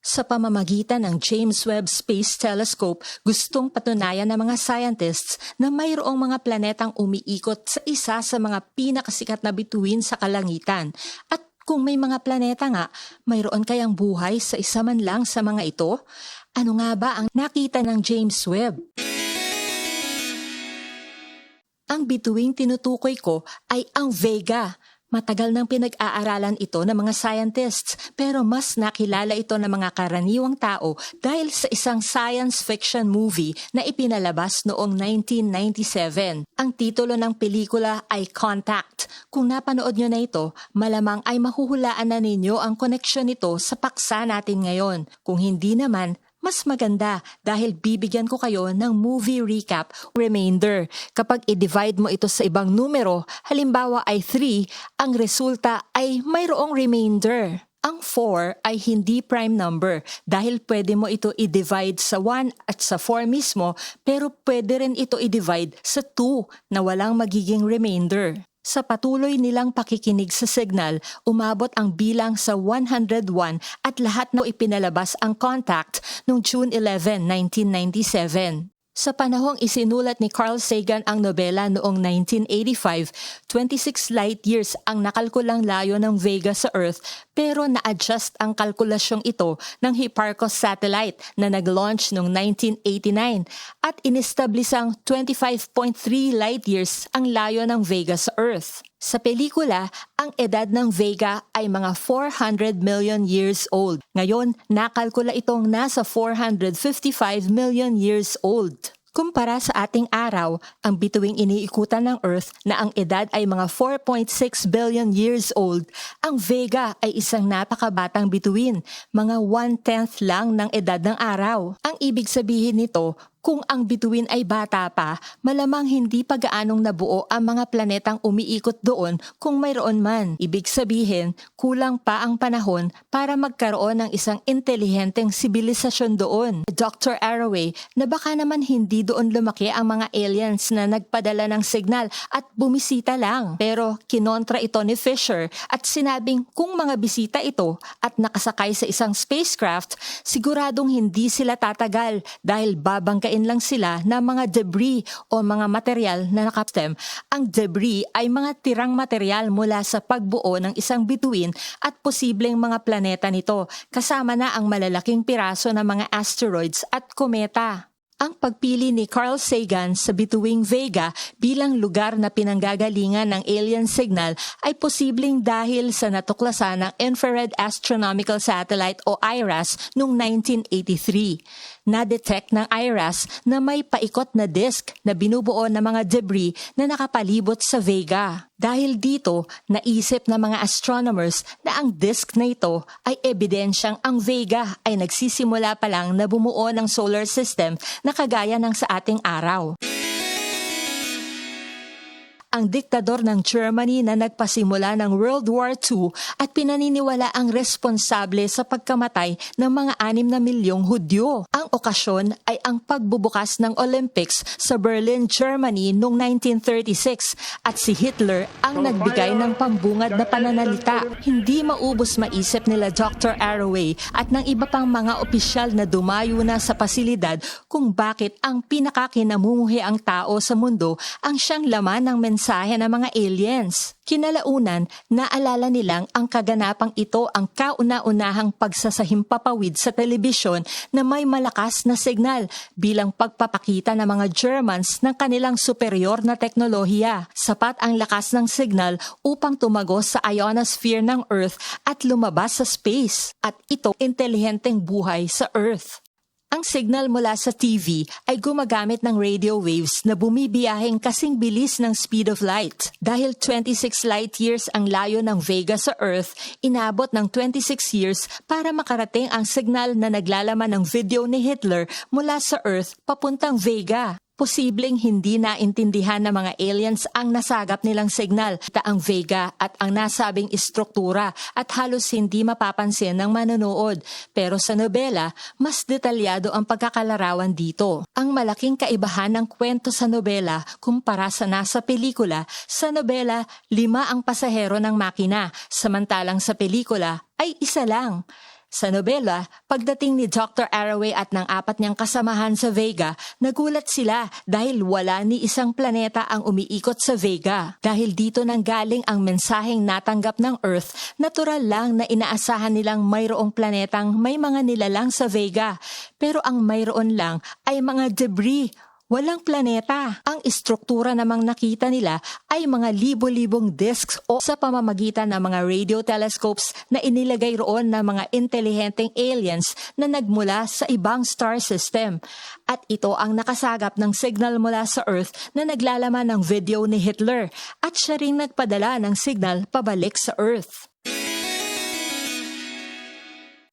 Sa pamamagitan ng James Webb Space Telescope, gustong patunayan ng mga scientists na mayroong mga planetang umiikot sa isa sa mga pinakasikat na bituin sa kalangitan. At kung may mga planeta nga, mayroon kayang buhay sa isa man lang sa mga ito? Ano nga ba ang nakita ng James Webb? Ang bituing tinutukoy ko ay ang Vega. Matagal nang pinag-aaralan ito ng mga scientists, pero mas nakilala ito ng mga karaniwang tao dahil sa isang science fiction movie na ipinalabas noong 1997. Ang titulo ng pelikula ay Contact. Kung napanood nyo na ito, malamang ay mahuhulaan na ninyo ang koneksyon nito sa paksa natin ngayon. Kung hindi naman, mas maganda dahil bibigyan ko kayo ng movie recap remainder. Kapag i-divide mo ito sa ibang numero, halimbawa ay 3, ang resulta ay mayroong remainder. Ang 4 ay hindi prime number dahil pwede mo ito i-divide sa 1 at sa 4 mismo, pero pwede rin ito i-divide sa 2 na walang magiging remainder. Sa patuloy nilang pakikinig sa signal, umabot ang bilang sa 101 at lahat na ipinalabas ang Contact noong June 11, 1997. Sa panahong isinulat ni Carl Sagan ang nobela noong 1985, 26 light years ang nakalkulang layo ng Vega sa Earth, pero na-adjust ang kalkulasyong ito ng Hipparcos satellite na nag-launch noong 1989 at inestablisang 25.3 light years ang layo ng Vega sa Earth. Sa pelikula, ang edad ng Vega ay mga 400 million years old. Ngayon, nakalkula itong nasa 455 million years old. Kumpara sa ating araw, ang bituing iniikutan ng Earth na ang edad ay mga 4.6 billion years old, ang Vega ay isang napakabatang bituin, mga 1/10 lang ng edad ng araw. Ang ibig sabihin nito, kung ang bituin ay bata pa, malamang hindi pa gaanong nabuo ang mga planetang umiikot doon kung mayroon man. Ibig sabihin, kulang pa ang panahon para magkaroon ng isang intelihenteng sibilisasyon doon. Dr. Arroway, na baka naman hindi doon lumaki ang mga aliens na nagpadala ng signal at bumisita lang. Pero kinontra ito ni Fisher at sinabing kung mga bisita ito at nakasakay sa isang spacecraft, siguradong hindi sila tatagal dahil babangkain lang sila ng mga debris o mga material na nakapstem. Ang debris ay mga tirang material mula sa pagbuo ng isang bituin at posibleng mga planeta nito, kasama na ang malalaking piraso ng mga asteroids at kometa. Ang pagpili ni Carl Sagan sa bituing Vega bilang lugar na pinanggagalingan ng alien signal ay posibleng dahil sa natuklasan ng Infrared Astronomical Satellite o IRAS noong 1983. Na-detect ng IRAS na may paikot na disk na binubuo ng mga debris na nakapalibot sa Vega. Dahil dito, naisip ng mga astronomers na ang disk na ito ay ebidensyang ang Vega ay nagsisimula pa lang na bumuo ng solar system na kagaya ng sa ating araw. Ang diktador ng Germany na nagpasimula ng World War II at pinaniniwala ang responsable sa pagkamatay ng mga 6 na milyong Hudyo. Ang okasyon ay ang pagbubukas ng Olympics sa Berlin, Germany noong 1936 at si Hitler ang nagbigay ng pambungad na pananalita. Hindi maubos maisip nila Dr. Arroway at ng iba pang mga opisyal na dumayo na sa pasilidad kung bakit ang pinakakinamumuhi ang tao sa mundo ang siyang laman ng mensahe ng mga aliens. Kinalaunan, naalala nilang ang kaganapang ito ang kauna-unahang pagsasahimpapawid sa telebisyon na may malakas na signal bilang pagpapakita ng mga Germans ng kanilang superior na teknolohiya. Sapat ang lakas ng signal upang tumagos sa ionosphere ng Earth at lumabas sa space. At ito, intelihenteng buhay sa Earth. Ang signal mula sa TV ay gumagamit ng radio waves na bumibiyaheng kasing bilis ng speed of light. Dahil 26 light years ang layo ng Vega sa Earth, inabot ng 26 years para makarating ang signal na naglalaman ng video ni Hitler mula sa Earth papuntang Vega. Posibleng hindi naintindihan ng mga aliens ang nasagap nilang signal, ang Vega at ang nasabing istruktura at halos hindi mapapansin ng manonood. Pero sa nobela, mas detalyado ang pagkakalarawan dito. Ang malaking kaibahan ng kwento sa nobela kumpara sa nasa pelikula, sa nobela 5 ang pasahero ng makina, samantalang sa pelikula ay 1 lang. Sa nobela, pagdating ni Dr. Arroway at ng 4 niyang kasamahan sa Vega, nagulat sila dahil wala ni isang planeta ang umiikot sa Vega. Dahil dito nanggaling ang mensaheng natanggap ng Earth, natural lang na inaasahan nilang mayroong planetang may mga nilalang sa Vega. Pero ang mayroon lang ay mga debris. Walang planeta. Ang istruktura namang nakita nila ay mga libo-libong disks o sa pamamagitan ng mga radio telescopes na inilagay roon ng mga intelihenteng aliens na nagmula sa ibang star system. At ito ang nakasagap ng signal mula sa Earth na naglalaman ng video ni Hitler at siya ring nagpadala ng signal pabalik sa Earth.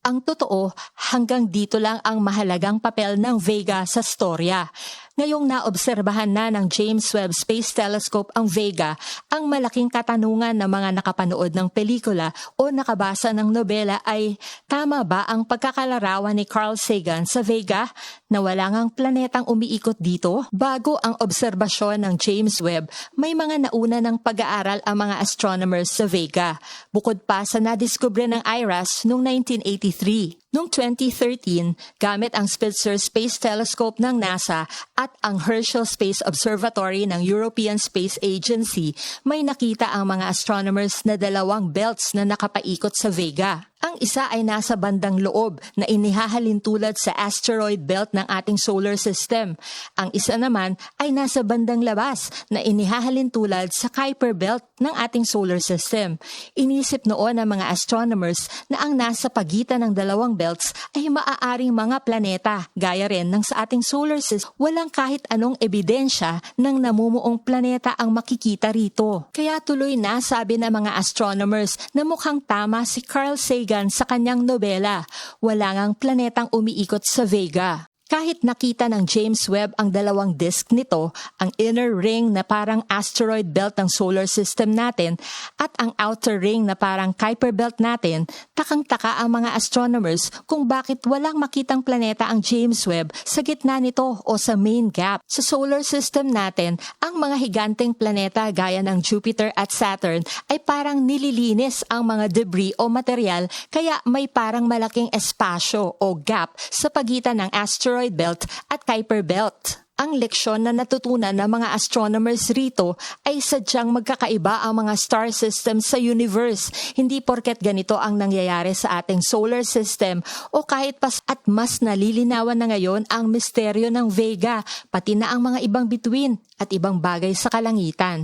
Ang totoo, hanggang dito lang ang mahalagang papel ng Vega sa storya. Ngayong naobserbahan na ng James Webb Space Telescope ang Vega, ang malaking katanungan ng mga nakapanood ng pelikula o nakabasa ng nobela ay, tama ba ang pagkakalarawan ni Carl Sagan sa Vega na wala ngang planetang umiikot dito? Bago ang obserbasyon ng James Webb, may mga nauna ng pag-aaral ang mga astronomers sa Vega, bukod pa sa nadiskubre ng IRAS noong 1983. Noong 2013, gamit ang Spitzer Space Telescope ng NASA at ang Herschel Space Observatory ng European Space Agency, may nakita ang mga astronomers na 2 belts na nakapaikot sa Vega. Ang isa ay nasa bandang loob na inihahalin tulad sa asteroid belt ng ating solar system. Ang isa naman ay nasa bandang labas na inihahalin tulad sa Kuiper belt ng ating solar system. Inisip noon ng mga astronomers na ang nasa pagitan ng 2 belts ay maaaring mga planeta, gaya rin ng sa ating solar system. Walang kahit anong ebidensya ng namumuong planeta ang makikita rito. Kaya tuloy na sabi ng mga astronomers na mukhang tama si Carl Sagan sa kanyang nobela, wala ngang planetang umiikot sa Vega. Kahit nakita ng James Webb ang 2 disk nito, ang inner ring na parang asteroid belt ng solar system natin at ang outer ring na parang Kuiper belt natin, takang-taka ang mga astronomers kung bakit walang makitang planeta ang James Webb sa gitna nito o sa main gap. Sa solar system natin, ang mga higanteng planeta gaya ng Jupiter at Saturn ay parang nililinis ang mga debris o material kaya may parang malaking espasyo o gap sa pagitan ng asteroid belt at Kuiper belt. Ang leksyon na natutunan ng mga astronomers rito ay sadyang magkakaiba ang mga star system sa universe. Hindi porket ganito ang nangyayari sa ating solar system o kahit at mas nalilinawan na ngayon ang misteryo ng Vega, pati na ang mga ibang bituin at ibang bagay sa kalangitan.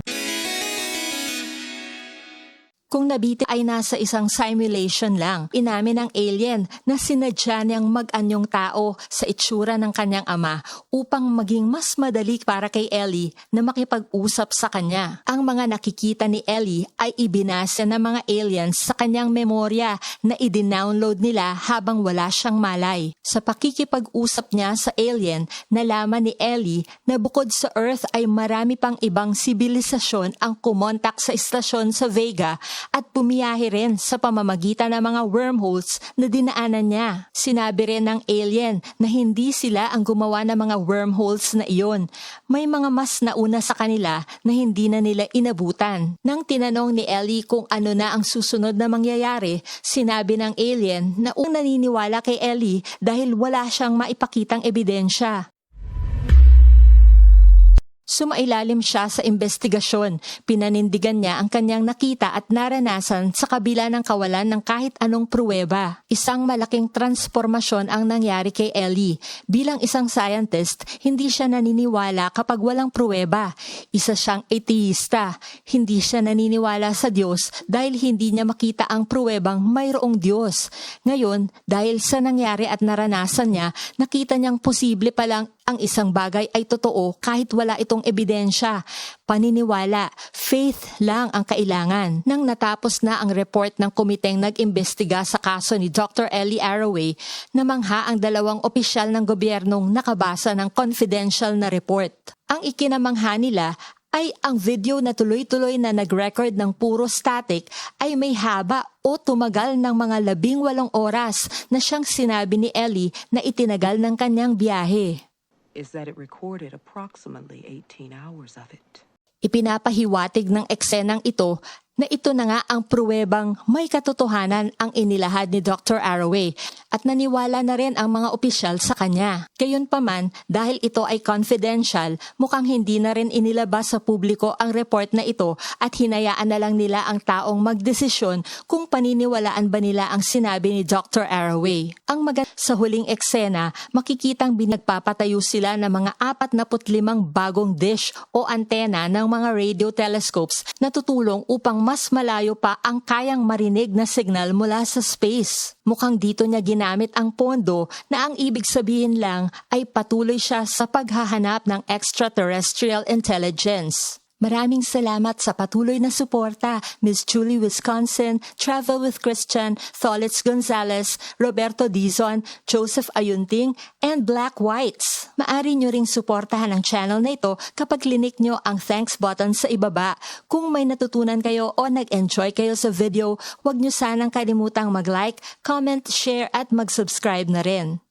Kung nabiti ay nasa isang simulation lang, inamin ng alien na sinadya niyang mag-anyong tao sa itsura ng kanyang ama upang maging mas madali para kay Ellie na makipag-usap sa kanya. Ang mga nakikita ni Ellie ay ibinasa ng mga aliens sa kanyang memorya na i-download nila habang wala siyang malay. Sa pakikipag-usap niya sa alien, nalaman ni Ellie na bukod sa Earth ay marami pang ibang sibilisasyon ang kumontak sa istasyon sa Vega at bumiyahe rin sa pamamagitan ng mga wormholes na dinaanan niya. Sinabi rin ng alien na hindi sila ang gumawa ng mga wormholes na iyon. May mga mas nauna sa kanila na hindi na nila inabutan. Nang tinanong ni Ellie kung ano na ang susunod na mangyayari, sinabi ng alien na naniniwala kay Ellie dahil wala siyang maipakitang ebidensya. Sumailalim siya sa investigasyon. Pinanindigan niya ang kanyang nakita at naranasan sa kabila ng kawalan ng kahit anong pruweba. Isang malaking transformasyon ang nangyari kay Ellie. Bilang isang scientist, hindi siya naniniwala kapag walang pruweba. Isa siyang atheista. Hindi siya naniniwala sa Diyos dahil hindi niya makita ang pruwebang mayroong Diyos. Ngayon, dahil sa nangyari at naranasan niya, nakita niyang posible palang ang isang bagay ay totoo kahit wala itong ebidensya. Paniniwala, faith lang ang kailangan. Nang natapos na ang report ng komiteng nag-imbestiga sa kaso ni Dr. Ellie Arroway, namangha ang 2 opisyal ng gobyernong nakabasa ng confidential na report. Ang ikinamangha nila ay ang video na tuloy-tuloy na nag-record ng puro static ay may haba o tumagal ng mga 18 oras na siyang sinabi ni Ellie na itinagal ng kanyang biyahe. Is that it recorded approximately 18 hours of it. Ipinapahiwatig ng eksenang ito na ito na nga ang pruwebang may katotohanan ang inilahad ni Dr. Arroway at naniwala na rin ang mga opisyal sa kanya. Gayunpaman, dahil ito ay confidential, mukhang hindi na rin inilabas sa publiko ang report na ito at hinayaan na lang nila ang taong magdesisyon kung paniniwalaan ba nila ang sinabi ni Dr. Arroway. Ang maganda sa huling eksena, makikitang binagpapatayo sila ng mga 45 bagong dish o antena ng mga radio telescopes na tutulong upang mas malayo pa ang kayang marinig na signal mula sa space. Mukhang dito niya ginamit ang pondo na ang ibig sabihin lang ay patuloy siya sa paghahanap ng extraterrestrial intelligence. Maraming salamat sa patuloy na suporta, Miss Julie Wisconsin, Travel with Christian, Tholitz Gonzalez, Roberto Dizon, Joseph Ayunting, and Black Whites. Maari nyo ring suportahan ang channel na ito kapag clinic nyo ang thanks button sa ibaba. Kung may natutunan kayo o nag-enjoy kayo sa video, huwag nyo sanang kalimutang mag-like, comment, share at mag-subscribe na rin.